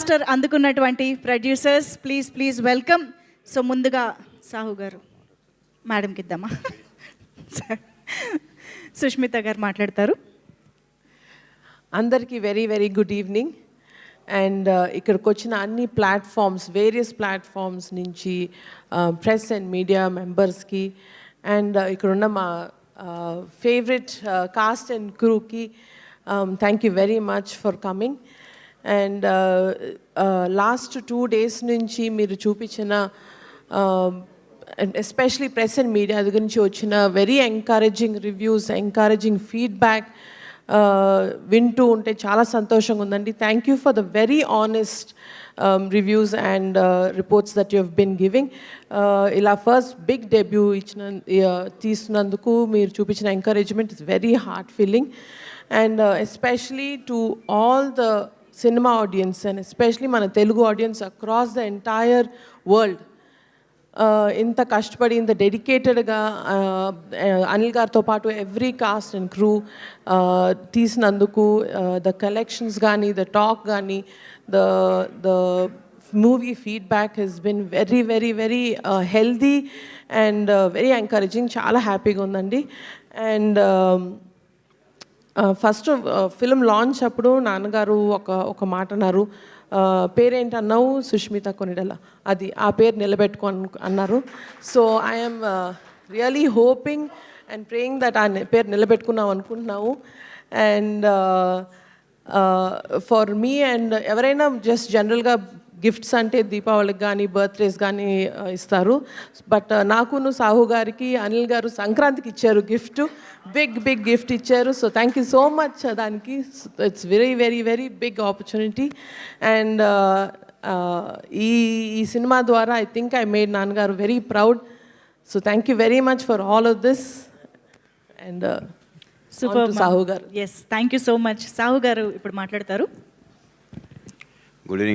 Master అందుకున్నటువంటి producers please welcome. So ముందుగా సాహు గారు మేడంకి ఇద్దామా, సుష్మిత గారు మాట్లాడతారు. అందరికీ very very good evening. And ఇక్కడికి వచ్చిన అన్ని ప్లాట్ఫామ్స్, వేరియస్ ప్లాట్ఫామ్స్ నుంచి ప్రెస్ అండ్ మీడియా మెంబర్స్కి అండ్ ఇక్కడున్న మా ఫేవరెట్ కాస్ట్ అండ్ క్రూకి thank you very much for coming. And last 2 days నుంచి మీరు చూపించిన ఎస్పెషలీ ప్రెస్ అండ్ మీడియా గురించి వచ్చిన very encouraging reviews, encouraging feedback వింటూ ఉంటే చాలా సంతోషంగా ఉందండి. Thank you for the very honest reviews and reports that you have been giving. ఇలా ఫస్ట్ బిగ్ డెబ్యూ తీసినందుకు మీరు చూపించిన encouragement is very heart feeling. And especially to all the cinema audience and especially మన Telugu audience across the entire world, ఇంత కష్టపడి ఇంత డెడికేటెడ్గా అనిల్ గారితో పాటు ఎవ్రీ కాస్ట్ అండ్ క్రూ తీసినందుకు ద కలెక్షన్స్ కానీ, ద టాక్ కానీ, the movie feedback has been very very very healthy and very encouraging. చాలా హ్యాపీగా ఉందండి. అండ్ ఫస్ట్ ఫిల్మ్ లాంచ్ అప్పుడు నాన్నగారు ఒక మాట అన్నారు, పేరేంటన్నావు, సుష్మిత కొనిడల, అది ఆ పేరు నిలబెట్టుకో అన్నారు. So I'm really hoping and praying that ఆ పేరు నిలబెట్టుకున్నాం అనుకుంటున్నాము. అండ్ ఫర్ మీ అండ్ ఎవరైనా జస్ట్ జనరల్గా గిఫ్ట్స్ అంటే దీపావళికి కానీ బర్త్డేస్ కానీ ఇస్తారు. బట్ నాకును సాహు గారికి అనిల్ గారు సంక్రాంతికి ఇచ్చారు గిఫ్ట్, బిగ్ గిఫ్ట్ ఇచ్చారు. So thank you so much దానికి. It's very very very big opportunity. And ఈ సినిమా ద్వారా ఐ థింక్ ఐ మేడ్ నాన్నగారు very proud. So thank you very much for all of this. And super Sahu garu. Yes, thank you so much. Sahu garu ఇప్పుడు మాట్లాడతారు. Good evening